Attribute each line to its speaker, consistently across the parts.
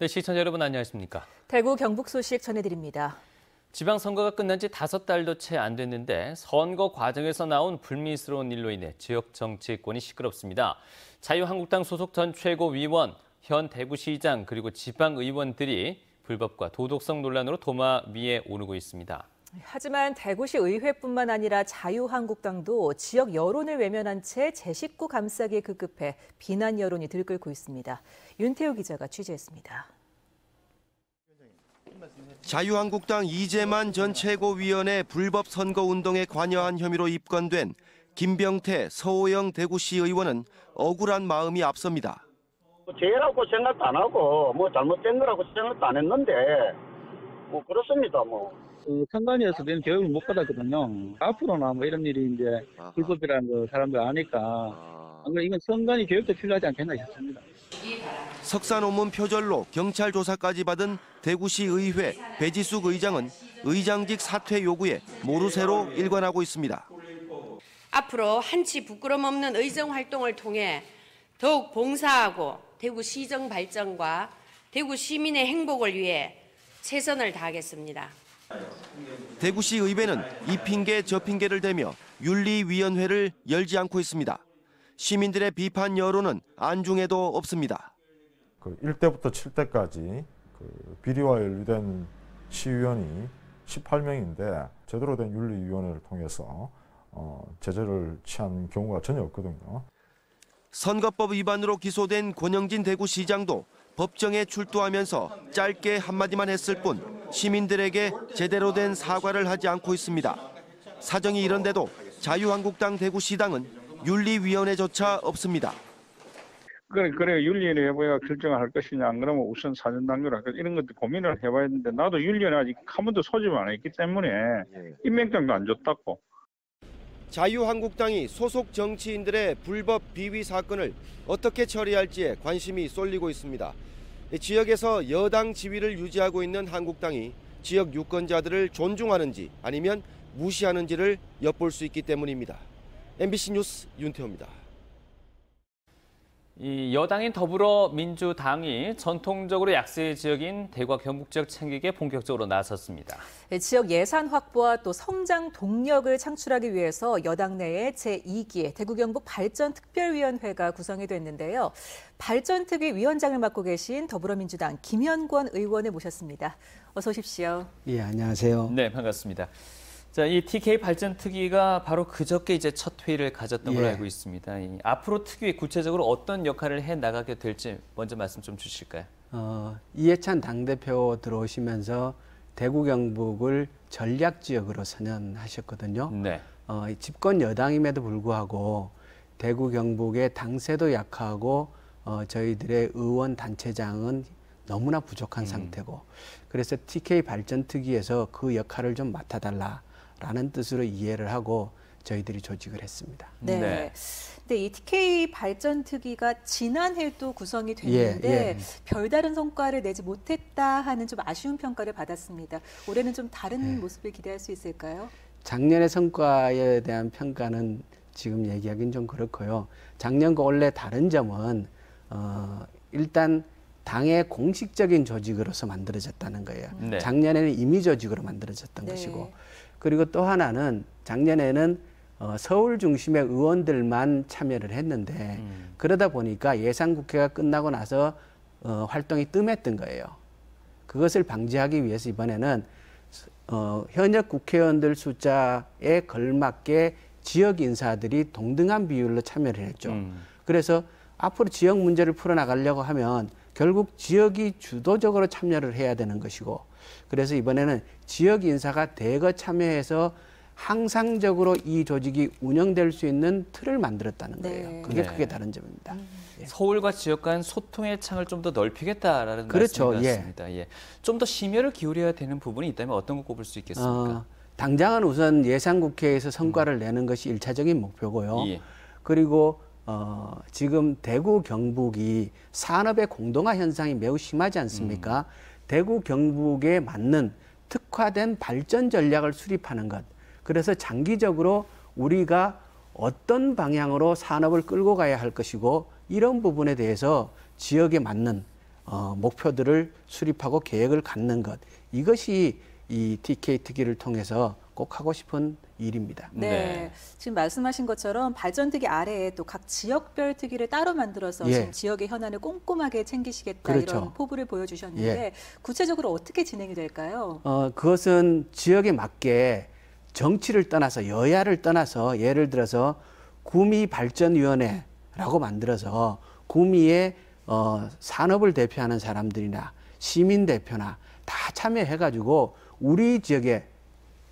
Speaker 1: 네, 시청자 여러분 안녕하십니까?
Speaker 2: 대구 경북 소식 전해드립니다.
Speaker 1: 지방선거가 끝난 지 5달도 채 안 됐는데 선거 과정에서 나온 불미스러운 일로 인해 지역 정치권이 시끄럽습니다. 자유한국당 소속 전 최고위원, 현 대구시장 그리고 지방의원들이 불법과 도덕성 논란으로 도마 위에 오르고 있습니다.
Speaker 2: 하지만 대구시 의회뿐만 아니라 자유한국당도 지역 여론을 외면한 채 제 식구 감싸기에 급급해 비난 여론이 들끓고 있습니다. 윤태우 기자가 취재했습니다.
Speaker 3: 자유한국당 이재만 전 최고위원의 불법 선거운동에 관여한 혐의로 입건된 김병태 서호영 대구시 의원은 억울한 마음이 앞섭니다.
Speaker 4: 죄라고 생각도 안 하고 잘못된 거라고 생각도 안 했는데 그렇습니다.
Speaker 5: 선관위에서 낸 교육을 못 받았거든요. 앞으로나 이런 일이 이제 불법이라는 거 사람들 아니까 이건 선관위 교육도 필요하지 않겠나 싶습니다.
Speaker 3: 석사 논문 표절로 경찰 조사까지 받은 대구시 의회 배지숙 의장은 의장직 사퇴 요구에 모르쇠로 일관하고 있습니다.
Speaker 6: 앞으로 한치 부끄럼 없는 의정 활동을 통해 더욱 봉사하고 대구 시정 발전과 대구 시민의 행복을 위해 최선을 다하겠습니다.
Speaker 3: 대구시 의회는 이 핑계 저 핑계를 대며 윤리위원회를 열지 않고 있습니다. 시민들의 비판 여론은 안중에도 없습니다.
Speaker 7: 1대부터 7대까지 비리와 연루된 시의원이 18명인데 제대로 된 윤리위원회를 통해서 제재를 취한 경우가 전혀 없거든요.
Speaker 3: 선거법 위반으로 기소된 권영진 대구시장도 법정에 출두하면서 짧게 한마디만 했을 뿐 시민들에게 제대로 된 사과를 하지 않고 있습니다. 사정이 이런데도 자유한국당 대구시당은 윤리위원회조차 없습니다.
Speaker 5: 그래 윤리위원회가 결정을 할 것이냐 안 그러면 우선 사전당규라 이런 것도 고민을 해봐야 되는데 나도 윤리위원회 아직 한 번도 소집을 안 했기 때문에 임명장도 안 줬다고.
Speaker 3: 자유한국당이 소속 정치인들의 불법 비위 사건을 어떻게 처리할지에 관심이 쏠리고 있습니다. 지역에서 여당 지위를 유지하고 있는 한국당이 지역 유권자들을 존중하는지 아니면 무시하는지를 엿볼 수 있기 때문입니다. MBC 뉴스 윤태호입니다.
Speaker 1: 이 여당인 더불어민주당이 전통적으로 약세 지역인 대구와 경북 지역 챙기기에 본격적으로 나섰습니다.
Speaker 2: 지역 예산 확보와 또 성장 동력을 창출하기 위해서 여당 내에 제2기 대구 경북 발전특별위원회가 구성이 됐는데요. 발전특위 위원장을 맡고 계신 더불어민주당 김현권 의원을 모셨습니다. 어서 오십시오.
Speaker 8: 예, 안녕하세요.
Speaker 1: 네, 반갑습니다. 자, 이 TK 발전특위가 바로 그저께 이제 첫 회의를 가졌던 걸로 알고 있습니다. 앞으로 특위 구체적으로 어떤 역할을 해 나가게 될지 먼저 말씀 좀 주실까요?
Speaker 8: 이해찬 당대표 들어오시면서 대구 경북을 전략지역으로 선언하셨거든요.
Speaker 1: 네.
Speaker 8: 집권 여당임에도 불구하고 대구 경북의 당세도 약하고 저희들의 의원 단체장은 너무나 부족한 상태고 그래서 TK 발전특위에서 그 역할을 좀 맡아달라. 라는 뜻으로 이해를 하고 저희들이 조직을 했습니다.
Speaker 2: 네. 근데 이 TK 발전특위가 지난해도 구성이 됐는데 별다른 성과를 내지 못했다 하는 좀 아쉬운 평가를 받았습니다. 올해는 좀 다른 모습을 기대할 수 있을까요?
Speaker 8: 작년의 성과에 대한 평가는 지금 얘기하기는 좀 그렇고요. 작년과 올해 다른 점은 일단 당의 공식적인 조직으로서 만들어졌다는 거예요.
Speaker 1: 네.
Speaker 8: 작년에는 임의 조직으로 만들어졌던 것이고 그리고 또 하나는 작년에는 서울 중심의 의원들만 참여를 했는데 그러다 보니까 예산국회가 끝나고 나서 활동이 뜸했던 거예요. 그것을 방지하기 위해서 이번에는 현역 국회의원들 숫자에 걸맞게 지역 인사들이 동등한 비율로 참여를 했죠. 그래서 앞으로 지역 문제를 풀어나가려고 하면 결국 지역이 주도적으로 참여를 해야 되는 것이고 그래서 이번에는 지역 인사가 대거 참여해서 항상적으로 이 조직이 운영될 수 있는 틀을 만들었다는 거예요. 그게 크게 다른 점입니다.
Speaker 1: 서울과 지역 간 소통의 창을 좀 더 넓히겠다라는
Speaker 8: 그렇죠.
Speaker 1: 말씀인 것 같습니다. 좀 더 심혈을 기울여야 되는 부분이 있다면 어떤 거 꼽을 수 있겠습니까?
Speaker 8: 당장은 우선 예산국회에서 성과를 내는 것이 1차적인 목표고요. 그리고 지금 대구 경북이 산업의 공동화 현상이 매우 심하지 않습니까? 대구 경북에 맞는 특화된 발전 전략을 수립하는 것. 그래서 장기적으로 우리가 어떤 방향으로 산업을 끌고 가야 할 것이고 이런 부분에 대해서 지역에 맞는 목표들을 수립하고 계획을 갖는 것. 이것이 이 TK 특위를 통해서 꼭 하고 싶은 일입니다.
Speaker 2: 네. 지금 말씀하신 것처럼 발전특위 아래에 또 각 지역별 특위를 따로 만들어서 지금 지역의 현안을 꼼꼼하게 챙기시겠다 이런 포부를 보여주셨는데 구체적으로 어떻게 진행이 될까요?
Speaker 8: 그것은 지역에 맞게 정치를 떠나서 여야를 떠나서 예를 들어서 구미발전위원회라고 만들어서 구미의 산업을 대표하는 사람들이나 시민 대표나 다 참여해가지고 우리 지역에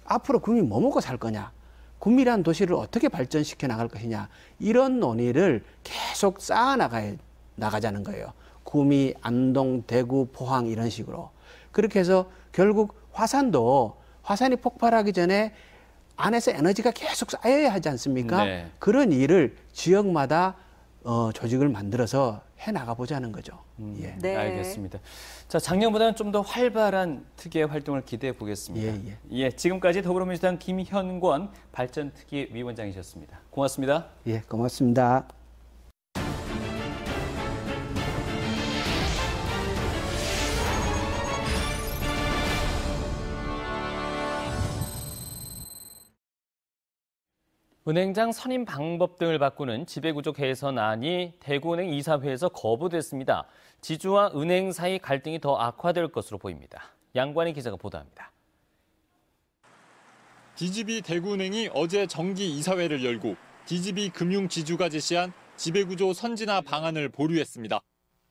Speaker 8: 앞으로 구미 뭐 먹고 살 거냐, 구미라는 도시를 어떻게 발전시켜 나갈 것이냐, 이런 논의를 계속 쌓아 나가자는 거예요. 구미, 안동, 대구, 포항 이런 식으로. 그렇게 해서 결국 화산이 폭발하기 전에 안에서 에너지가 계속 쌓여야 하지 않습니까?
Speaker 1: 네.
Speaker 8: 그런 일을 지역마다 조직을 만들어서 해나가 보자는 거죠. 예.
Speaker 2: 네.
Speaker 1: 알겠습니다. 자, 작년보다는 좀 더 활발한 특위의 활동을 기대해 보겠습니다. 예, 지금까지 더불어민주당 김현권 발전특위 위원장이셨습니다. 고맙습니다.
Speaker 8: 예, 고맙습니다.
Speaker 1: 은행장 선임 방법 등을 바꾸는 지배구조 개선안이 대구은행 이사회에서 거부됐습니다. 지주와 은행 사이 갈등이 더 악화될 것으로 보입니다. 양관희 기자가 보도합니다.
Speaker 9: DGB 대구은행이 어제 정기 이사회를 열고 DGB 금융지주가 제시한 지배구조 선진화 방안을 보류했습니다.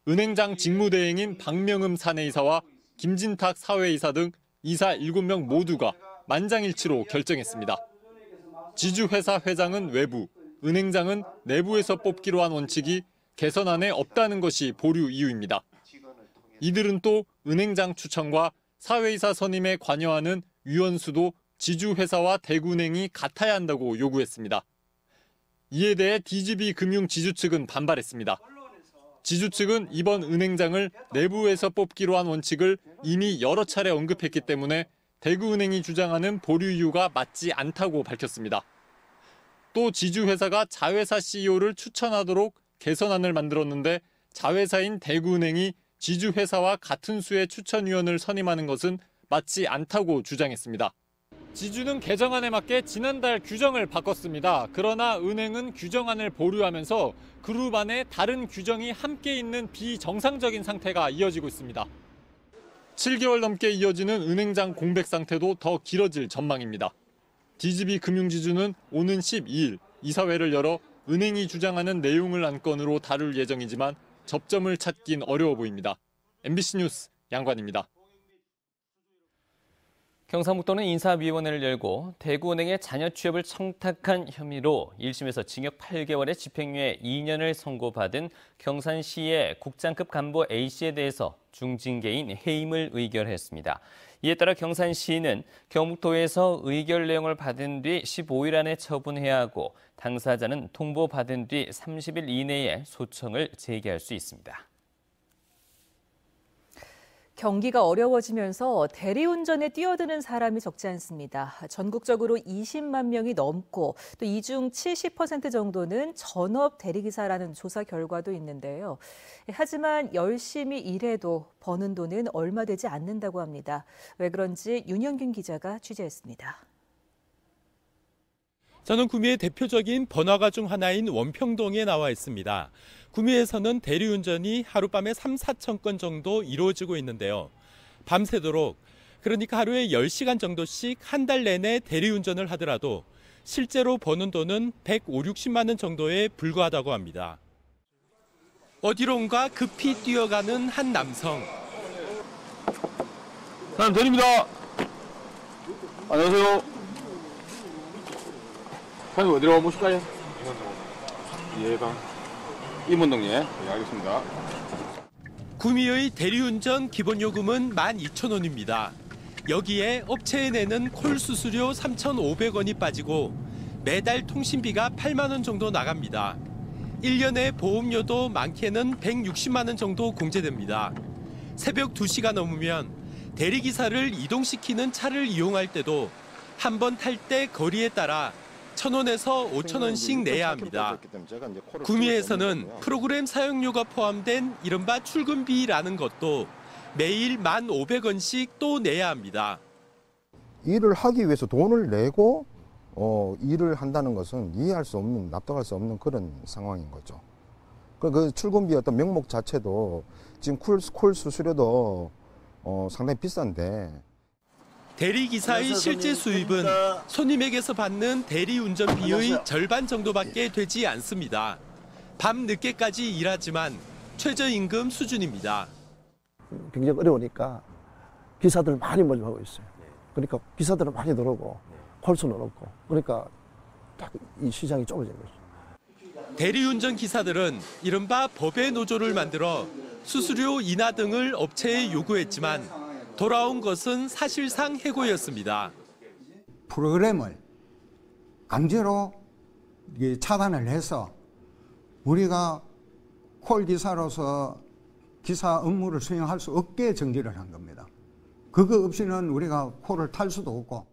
Speaker 9: 은행장 직무대행인 박명흠 사내이사와 김진탁 사회이사 등 이사 7명 모두가 만장일치로 결정했습니다. 지주회사 회장은 외부, 은행장은 내부에서 뽑기로 한 원칙이 개선안에 없다는 것이 보류 이유입니다. 이들은 또 은행장 추천과 사회이사 선임에 관여하는 위원 수도 지주회사와 대구은행이 같아야 한다고 요구했습니다. 이에 대해 DGB 금융지주 측은 반발했습니다. 지주 측은 이번 은행장을 내부에서 뽑기로 한 원칙을 이미 여러 차례 언급했기 때문에 대구은행이 주장하는 보류 이유가 맞지 않다고 밝혔습니다. 또 지주회사가 자회사 CEO를 추천하도록 개선안을 만들었는데 자회사인 대구은행이 지주회사와 같은 수의 추천위원을 선임하는 것은 맞지 않다고 주장했습니다. 지주는 개정안에 맞게 지난달 규정을 바꿨습니다. 그러나 은행은 규정안을 보류하면서 그룹 안에 다른 규정이 함께 있는 비정상적인 상태가 이어지고 있습니다. 7개월 넘게 이어지는 은행장 공백 상태도 더 길어질 전망입니다. DGB 금융지주는 오는 12일 이사회를 열어 은행이 주장하는 내용을 안건으로 다룰 예정이지만 접점을 찾긴 어려워 보입니다. MBC 뉴스 양관입니다.
Speaker 1: 경상북도는 인사위원회를 열고 대구은행의 자녀 취업을 청탁한 혐의로 1심에서 징역 8개월에 집행유예 2년을 선고받은 경산시의 국장급 간부 A씨에 대해서 중징계인 해임을 의결했습니다. 이에 따라 경산시는 경북도에서 의결 내용을 받은 뒤 15일 안에 처분해야 하고 당사자는 통보받은 뒤 30일 이내에 소청을 제기할 수 있습니다.
Speaker 2: 경기가 어려워지면서 대리운전에 뛰어드는 사람이 적지 않습니다. 전국적으로 20만 명이 넘고 또 이 중 70% 정도는 전업 대리기사라는 조사 결과도 있는데요. 하지만 열심히 일해도 버는 돈은 얼마 되지 않는다고 합니다. 왜 그런지 윤영균 기자가 취재했습니다.
Speaker 10: 저는 구미의 대표적인 번화가 중 하나인 원평동에 나와 있습니다. 구미에서는 대리운전이 하룻밤에 3, 4천 건 정도 이루어지고 있는데요. 밤새도록, 그러니까 하루에 10시간 정도씩 한 달 내내 대리운전을 하더라도 실제로 버는 돈은 150, 60만 원 정도에 불과하다고 합니다. 어디론가 급히 뛰어가는 한 남성.
Speaker 11: 사장님 대리입니다. 안녕하세요. 사장님 어디로 가보실까요? 예방. 임원동에. 네, 알겠습니다.
Speaker 10: 구미의 대리운전 기본요금은 12,000원입니다. 여기에 업체에 내는 콜 수수료 3,500원이 빠지고 매달 통신비가 8만 원 정도 나갑니다. 1년에 보험료도 많게는 160만 원 정도 공제됩니다. 새벽 2시가 넘으면 대리기사를 이동시키는 차를 이용할 때도 한 번 탈 때 거리에 따라 1,000원에서 5,000원씩 내야 합니다. 구미에서는 프로그램 사용료가 포함된 이른바 출근비라는 것도 매일 1,500원씩 또 내야 합니다.
Speaker 12: 일을 하기 위해서 돈을 내고 일을 한다는 것은 이해할 수 없는, 납득할 수 없는 그런 상황인 거죠. 그 출근비 어떤 명목 자체도 지금 콜 수수료도 상당히 비싼데.
Speaker 10: 대리기사의 실제 수입은 손님에게서 받는 대리운전비의 절반 정도밖에 되지 않습니다. 밤 늦게까지 일하지만 최저임금 수준입니다.
Speaker 13: 굉장히 어려우니까 기사들 많이 모집하고 있어요. 그러니까 기사들은 많이 들어오고 콜수는 없고, 그러니까 딱 이 시장이 좁아진 거죠.
Speaker 10: 대리운전 기사들은 이른바 법의 노조를 만들어 수수료 인하 등을 업체에 요구했지만 돌아온 것은 사실상 해고였습니다.
Speaker 14: 프로그램을 강제로 차단을 해서 우리가 콜 기사로서 기사 업무를 수행할 수 없게 정지를 한 겁니다. 그거 없이는 우리가 콜을 탈 수도 없고.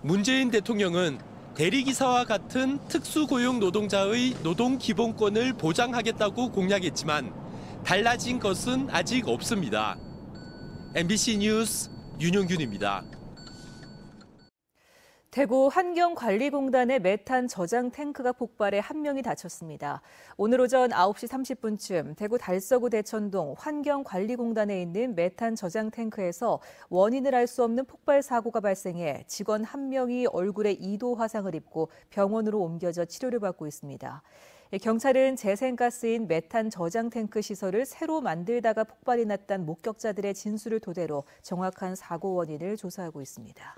Speaker 10: 문재인 대통령은 대리기사와 같은 특수고용 노동자의 노동 기본권을 보장하겠다고 공약했지만 달라진 것은 아직 없습니다. MBC 뉴스 윤용균입니다.
Speaker 2: 대구 환경관리공단의 메탄 저장 탱크가 폭발해 한 명이 다쳤습니다. 오늘 오전 9시 30분쯤 대구 달서구 대천동 환경관리공단에 있는 메탄 저장 탱크에서 원인을 알 수 없는 폭발 사고가 발생해 직원 한 명이 얼굴에 2도 화상을 입고 병원으로 옮겨져 치료를 받고 있습니다. 경찰은 재생가스인 메탄 저장 탱크 시설을 새로 만들다가 폭발이 났다는 목격자들의 진술을 토대로 정확한 사고 원인을 조사하고 있습니다.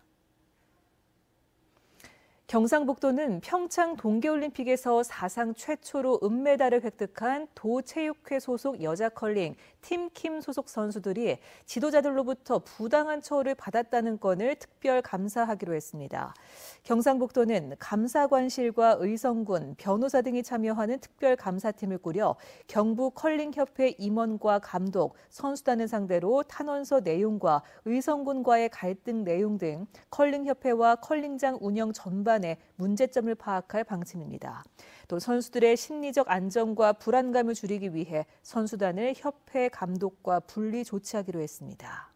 Speaker 2: 경상북도는 평창 동계올림픽에서 사상 최초로 은메달을 획득한 도체육회 소속 여자 컬링 팀킴 소속 선수들이 지도자들로부터 부당한 처우를 받았다는 건을 특별 감사하기로 했습니다. 경상북도는 감사관실과 의성군, 변호사 등이 참여하는 특별 감사팀을 꾸려 경북 컬링협회 임원과 감독, 선수단을 상대로 탄원서 내용과 의성군과의 갈등 내용 등 컬링협회와 컬링장 운영 전반에 문제점을 파악할 방침입니다. 또 선수들의 심리적 안정과 불안감을 줄이기 위해 선수단을 협회 감독과 분리 조치하기로 했습니다.